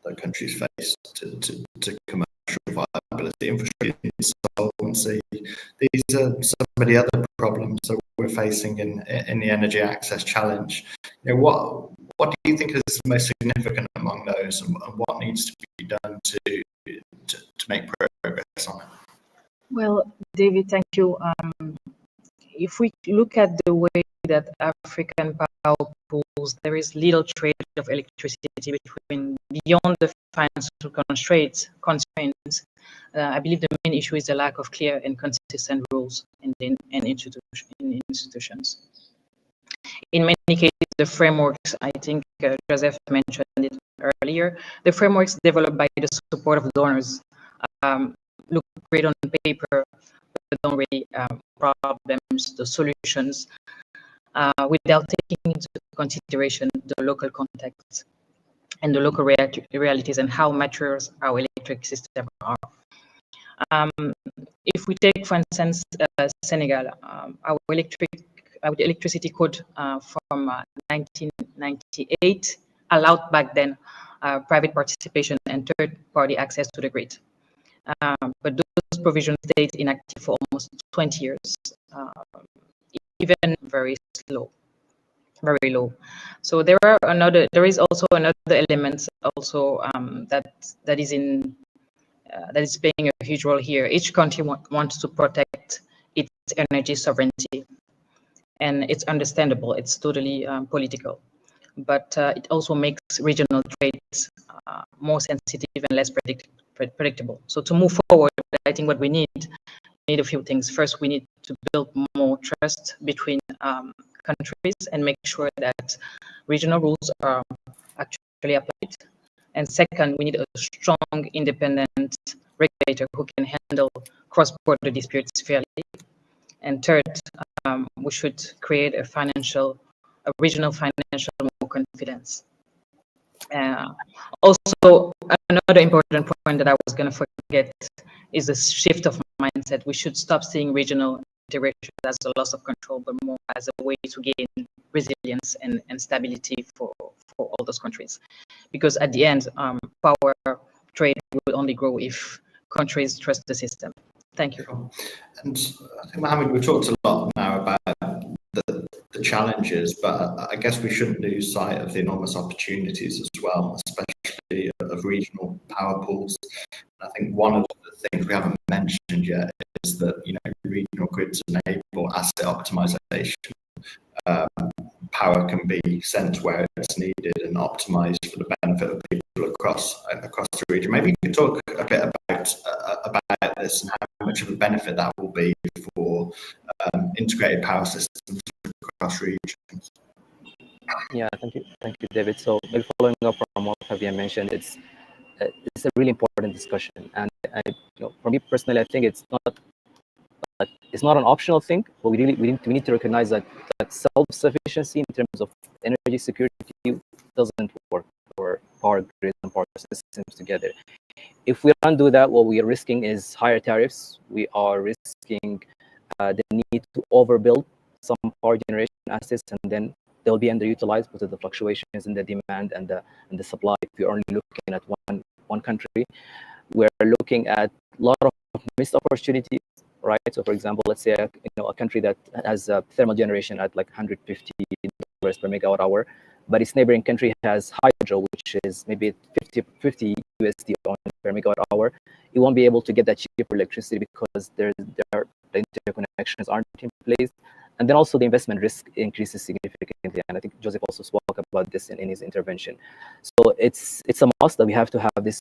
that countries face to commercial viability, infrastructure insolvency. These are some of the other problems that we're facing in the energy access challenge. You know, what do you think is most significant among those, and what needs to be done to make progress on it? Well, David, thank you. If we look at the way that African power pools, there is little trade of electricity between beyond the financial constraints. I believe the main issue is the lack of clear and consistent rules in institutions. In many cases, the frameworks, I think Joseph mentioned it earlier, the frameworks developed by the support of donors look great on paper, but don't really problems, the solutions, without taking into consideration the local context and the local realities and how mature our electric systems are. If we take, for instance, Senegal, our electricity code from 1998 allowed back then private participation and third-party access to the grid. But those provisions stayed inactive for almost 20 years, even very low. So there is also another element also that is playing a huge role here. Each country wants to protect its energy sovereignty, and it's understandable. It's totally political, but it also makes regional trades more sensitive and less predictable. So to move forward, I think what we need need a few things. First, we need to build more trust between countries and make sure that regional rules are actually applied. And second, we need a strong, independent regulator who can handle cross-border disputes fairly. And third, we should create a regional financial more confidence. Also, another important point that I was going to forget is a shift of mindset. We should stop seeing regional integration as a loss of control, but more as a way to gain resilience and stability for all those countries. Because at the end, power trade will only grow if countries trust the system. Thank you. Sure. And I think, Mohamed, we've talked a lot now about the challenges, but I guess we shouldn't lose sight of the enormous opportunities as well, especially of regional power pools. I think one of the things we haven't mentioned yet is that, you know, regional grids enable asset optimization. Power can be sent where it's needed and optimized for the benefit of people across the region. Maybe you could talk a bit about this and how much of a benefit that will be for integrated power systems across regions. Yeah, thank you, David. So maybe following up from what Fabienne mentioned, it's a really important discussion, and for me personally, I think it's not an optional thing, but we need to recognize that self-sufficiency in terms of energy security doesn't work for power grids and power systems together. If we don't do that, what we are risking is higher tariffs. We are risking the need to overbuild some power generation assets, and then they'll be underutilized because of the fluctuations in the demand and the supply. If you're only looking at one country, we're looking at a lot of missed opportunities, right? So, for example, let's say a country that has thermal generation at like $150 per megawatt hour, but its neighboring country has hydro, which is maybe 50 USD per megawatt hour. It won't be able to get that cheaper electricity because the interconnections aren't in place. And then also the investment risk increases significantly. And I think Joseph also spoke about this in his intervention. So it's a must that we have to have this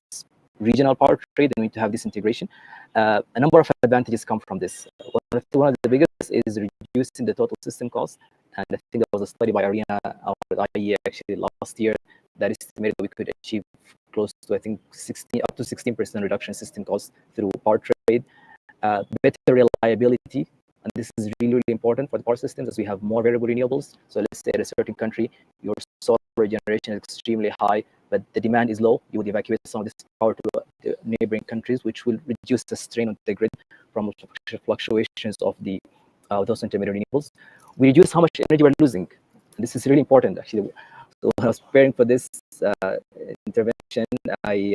regional power trade, and we need to have this integration. A number of advantages come from this. One of the biggest is reducing the total system cost. And I think there was a study by Arena or IEA actually last year that estimated that we could achieve close to, I think, up to 16% reduction in system costs through power trade. Better reliability. And this is really, really important for the power systems as we have more variable renewables. So let's say at a certain country, your solar generation is extremely high, but the demand is low. You would evacuate some of this power to the neighboring countries, which will reduce the strain on the grid from fluctuations of those intermediate renewables. We reduce how much energy we're losing. And this is really important, actually. So when I was preparing for this intervention, I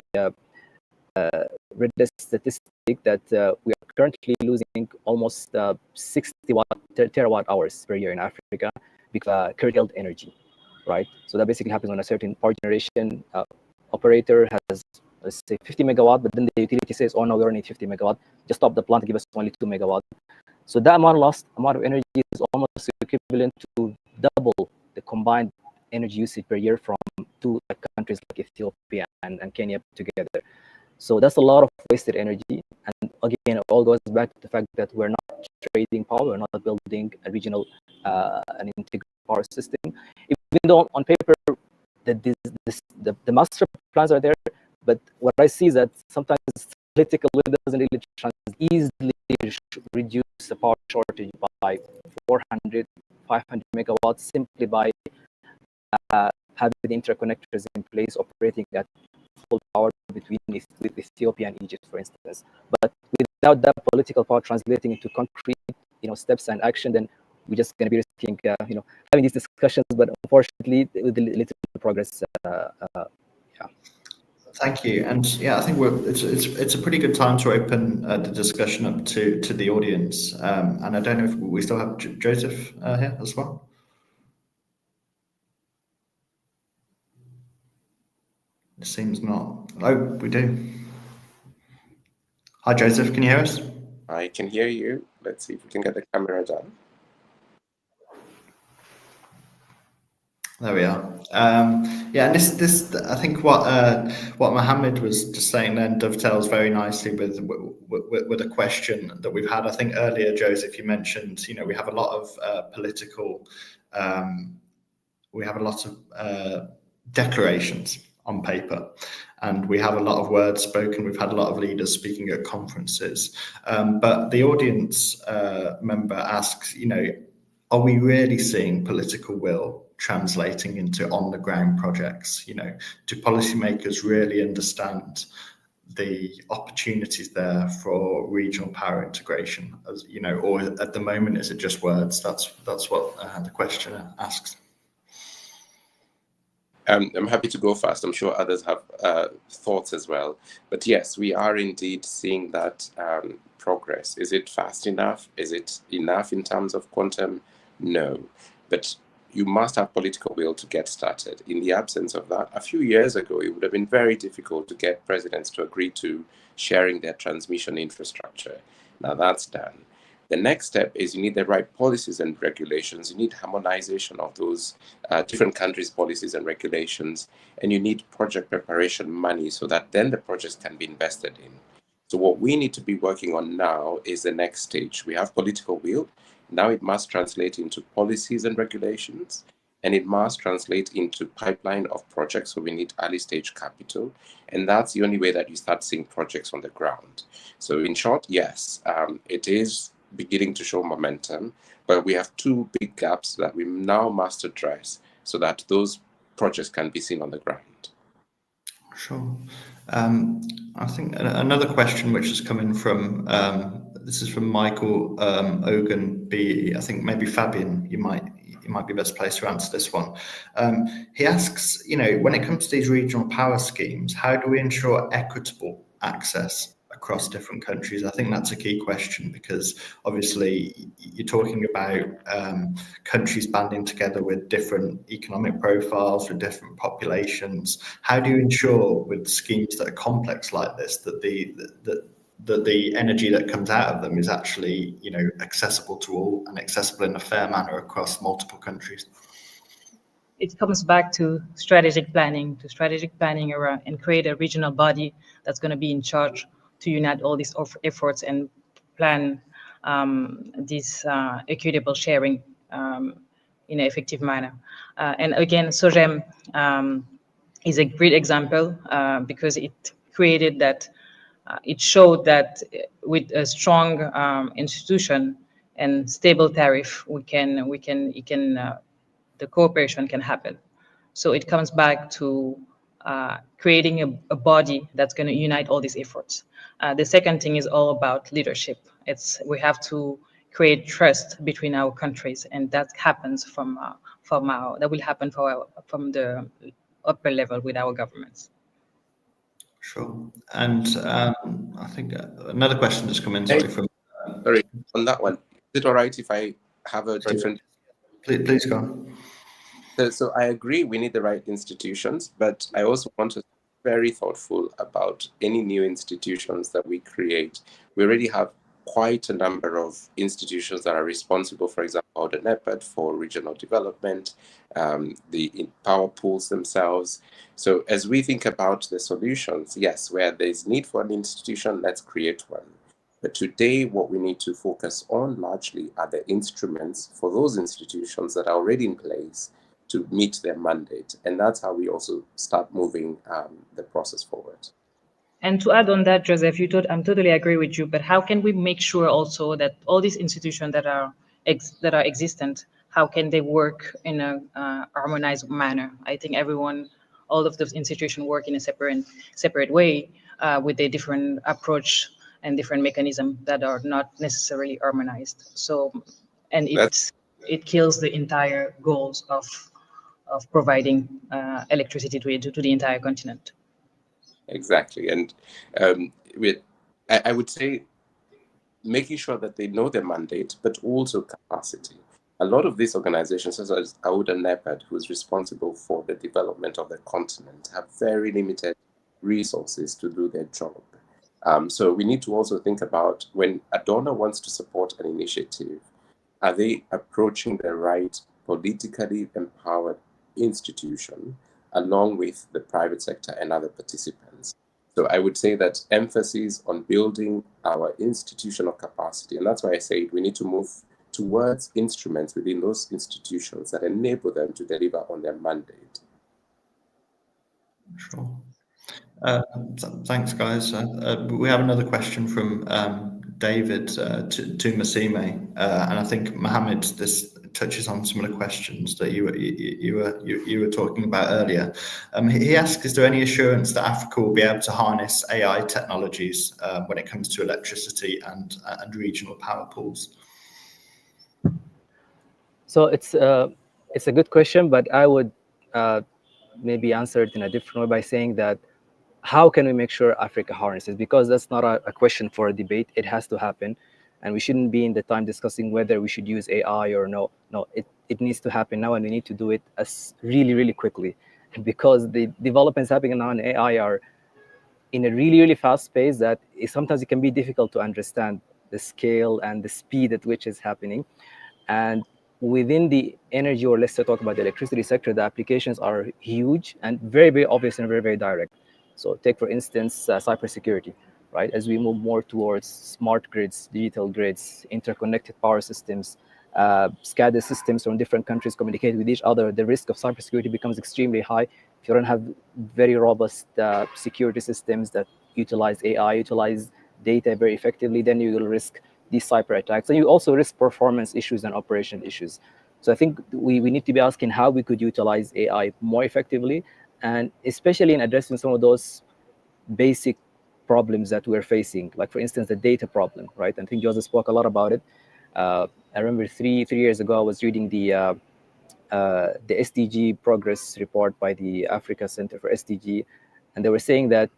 read the statistic that we are currently losing almost 60 terawatt hours per year in Africa because of curtailed energy, right? So that basically happens when a certain power generation operator has, let's say, 50 megawatt, but then the utility says, oh no, we only need 50 megawatt. Just stop the plant, give us only 2 megawatt. So that amount of energy is almost equivalent to double the combined energy usage per year from two countries like Ethiopia and Kenya together. So that's a lot of wasted energy. And again, it all goes back to the fact that we're not trading power, we're not building a regional, an integrated power system. Even though on paper, the master plans are there, but what I see is that sometimes politically it doesn't really easily reduce the power shortage by 400, 500 megawatts simply by having the interconnectors in place operating at full power between with Ethiopia and Egypt, for instance. But without that political power translating into concrete, steps and action, then we're just going to be risking, having these discussions. But unfortunately, with the little progress, yeah. Thank you, and yeah, I think it's a pretty good time to open the discussion up to the audience. And I don't know if we still have Joseph here as well. It seems not. Oh, we do. Hi, Joseph. Can you hear us? I can hear you. Let's see if we can get the camera done. There we are. Yeah, and this I think what Mohamed was just saying then dovetails very nicely with a question that we've had. I think earlier, Joseph, you mentioned, we have a lot of political, we have a lot of declarations on paper, and we have a lot of words spoken. We've had a lot of leaders speaking at conferences, but the audience member asks, are we really seeing political will translating into on-the-ground projects? Do policymakers really understand the opportunities there for regional power integration? Or at the moment, is it just words? That's what the questioner asks. I'm happy to go fast. I'm sure others have thoughts as well. But yes, we are indeed seeing that progress. Is it fast enough? Is it enough in terms of quantum? No. But you must have political will to get started. In the absence of that, a few years ago, it would have been very difficult to get presidents to agree to sharing their transmission infrastructure. Now that's done. The next step is you need the right policies and regulations. You need harmonization of those different countries' policies and regulations, and you need project preparation money so that then the projects can be invested in. So what we need to be working on now is the next stage. We have political will. Now it must translate into policies and regulations, and it must translate into pipeline of projects. So we need early stage capital, and that's the only way that you start seeing projects on the ground. So in short, yes, it is beginning to show momentum, but we have two big gaps that we now must address so that those projects can be seen on the ground. Sure. I think another question which has come in from this is from Michael Ogan B. I think maybe Fabienne, you might be best placed to answer this one. He asks, when it comes to these regional power schemes, how do we ensure equitable access across different countries? I think that's a key question, because obviously you're talking about countries banding together with different economic profiles, with different populations. How do you ensure with schemes that are complex like this that the energy that comes out of them is actually accessible to all and accessible in a fair manner across multiple countries? It comes back to strategic planning around and create a regional body that's going to be in charge to unite all these efforts and plan this equitable sharing in an effective manner. And again, SOGEM is a great example because it created that, it showed that with a strong institution and stable tariff, the cooperation can happen. So it comes back to creating a body that's going to unite all these efforts. The second thing is all about leadership. We have to create trust between our countries, and that happens from the upper level with our governments. Sure. And I think another question just come in. Sorry, on that one. Is it all right if I have a different? Please go on. So I agree we need the right institutions, but I also want to be very thoughtful about any new institutions that we create. We already have quite a number of institutions that are responsible, for example, the NEPAD for regional development, the power pools themselves. So as we think about the solutions, yes, where there's need for an institution, let's create one. But today, what we need to focus on largely are the instruments for those institutions that are already in place to meet their mandate. And that's how we also start moving the process forward. And to add on that, Joseph, I'm totally agree with you, but how can we make sure also that all these institutions that are existent, how can they work in a harmonized manner? I think all of those institutions work in a separate way with a different approach and different mechanisms that are not necessarily harmonized. So, and it kills the entire goals of providing electricity to the entire continent. Exactly. And I would say making sure that they know their mandate, but also capacity. A lot of these organizations, such as AUDA NEPAD, who is responsible for the development of the continent, have very limited resources to do their job. So we need to also think about when a donor wants to support an initiative, are they approaching the right politically empowered institution along with the private sector and other participants. So I would say that emphasis on building our institutional capacity, and that's why I say we need to move towards instruments within those institutions that enable them to deliver on their mandate. Sure. Thanks, guys. We have another question from David to Masime, and I think Mohamed, this touches on some of the questions that you were talking about earlier. He asks, is there any assurance that Africa will be able to harness AI technologies when it comes to electricity and regional power pools? So it's a good question, but I would maybe answer it in a different way by saying that how can we make sure Africa harnesses? Because that's not a question for a debate. It has to happen. And we shouldn't be in the time discussing whether we should use AI or no. No, it needs to happen now, and we need to do it really, really quickly. Because the developments happening now in AI are in a really, really fast pace that sometimes it can be difficult to understand the scale and the speed at which it's happening. And within the energy, or let's talk about the electricity sector, the applications are huge and very, very obvious and very, very direct. So take, for instance, cybersecurity, right? As we move more towards smart grids, digital grids, interconnected power systems, SCADA systems from different countries communicate with each other, the risk of cybersecurity becomes extremely high. If you don't have very robust security systems that utilize AI, utilize data very effectively, then you will risk these cyber attacks. And you also risk performance issues and operation issues. So I think we need to be asking how we could utilize AI more effectively, and especially in addressing some of those basic problems that we're facing, like, for instance, the data problem, right? I think Joseph spoke a lot about it. I remember three years ago, I was reading the SDG progress report by the Africa Center for SDG, and they were saying that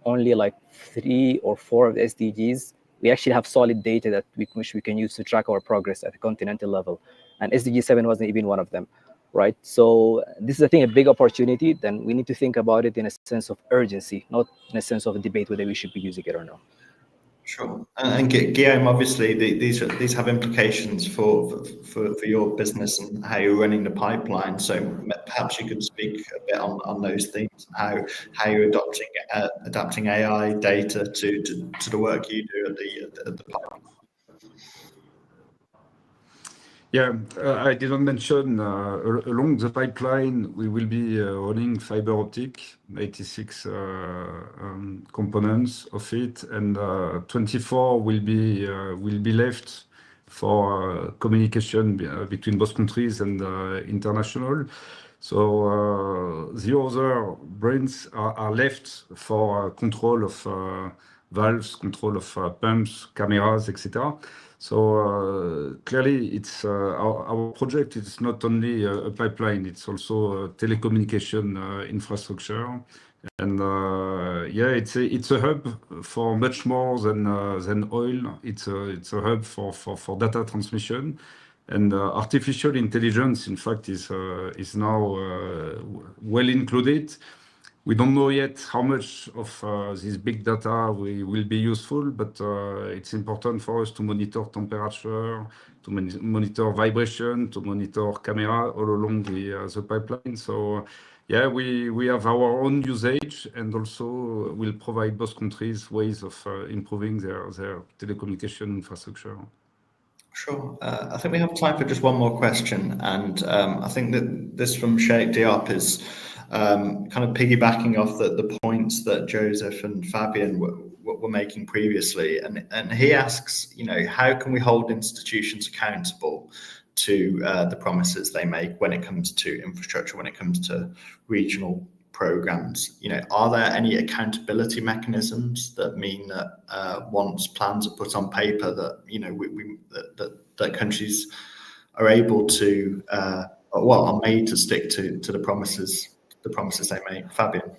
only like 3 or 4 of the SDGs, we actually have solid data that which we can use to track our progress at the continental level. And SDG 7 wasn't even one of them, right? So this is, I think, a big opportunity. Then we need to think about it in a sense of urgency, not in a sense of a debate whether we should be using it or not. Sure. And Guillaume, obviously, these have implications for your business and how you're running the pipeline. So perhaps you could speak a bit on those themes, how you're adapting AI data to the work you do at the pipeline. Yeah, I didn't mention along the pipeline we will be running fiber optic, 86 components of it, and 24 will be left for communication between both countries and international. So the other brains are left for control of valves, control of pumps, cameras, etc. So clearly, it's our project is not only a pipeline; it's also a telecommunication infrastructure, and yeah, it's a hub for much more than oil. It's a hub for data transmission, and artificial intelligence, in fact, is now well included. We don't know yet how much of this big data will be useful, but it's important for us to monitor temperature, to monitor vibration, to monitor camera all along the pipeline. So yeah, we have our own usage, and also will provide both countries ways of improving their telecommunication infrastructure. Sure. I think we have time for just one more question, and I think that this from Sheikh Diop is kind of piggybacking off the points that Joseph and Fabienne were making previously, and he asks, how can we hold institutions accountable to the promises they make when it comes to infrastructure, when it comes to regional programs? Are there any accountability mechanisms that mean that once plans are put on paper, that that countries are able to, are made to stick to the promises they make? Fabienne.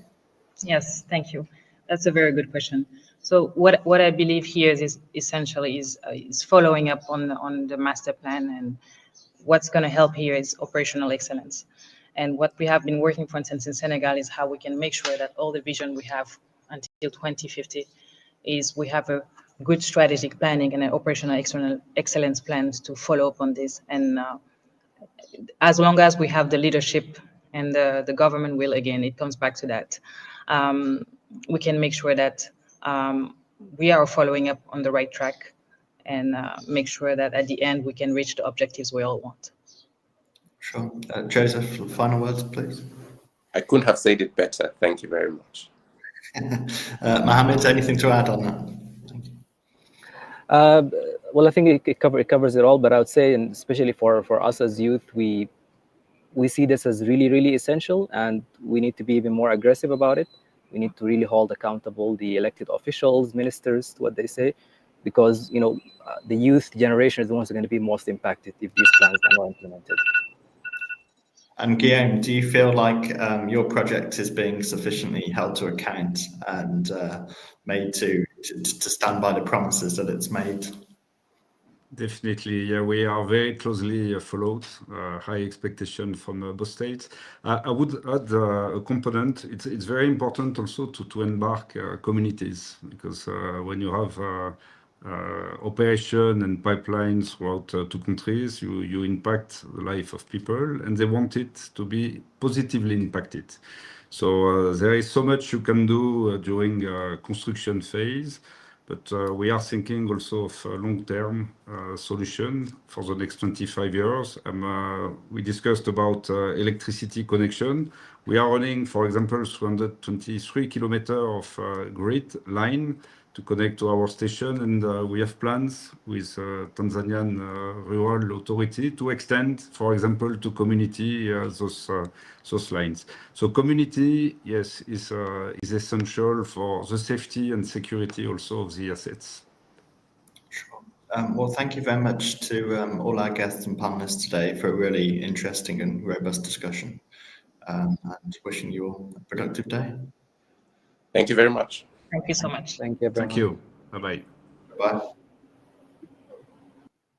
Yes, thank you. That's a very good question. So what I believe here is essentially is following up on the master plan, and what's going to help here is operational excellence. And what we have been working, for instance, in Senegal, is how we can make sure that all the vision we have until 2050 is we have a good strategic planning and an operational excellence plans to follow up on this. And as long as we have the leadership and the government will, again, it comes back to that. We can make sure that we are following up on the right track and make sure that at the end we can reach the objectives we all want. Sure. Joseph, final words, please. I couldn't have said it better. Thank you very much. Mohamed, anything to add on that? Thank you. Well, I think it covers it all, but I would say, and especially for us as youth, we see this as really, really essential, and we need to be even more aggressive about it. We need to really hold accountable the elected officials, ministers, to what they say, because the youth generation is the ones who are going to be most impacted if these plans are not implemented. And Guillaume, do you feel like your project is being sufficiently held to account and made to stand by the promises that it's made? Definitely, yeah, we are very closely followed, high expectation from both states. I would add a component. It's very important also to embark communities, because when you have operation and pipelines throughout two countries, you impact the life of people, and they want it to be positively impacted. So there is so much you can do during construction phase. But we are thinking also of a long-term solution for the next 25 years. We discussed about electricity connection. We are running, for example, 323 kilometers of grid line to connect to our station, and we have plans with Tanzanian Rural Authority to extend, for example, to community those lines. So community, yes, is essential for the safety and security also of the assets. Sure. Well, thank you very much to all our guests and panelists today for a really interesting and robust discussion, and wishing you all a productive day. Thank you very much. Thank you so much. Thank you, everyone. Thank you. Bye-bye. Bye.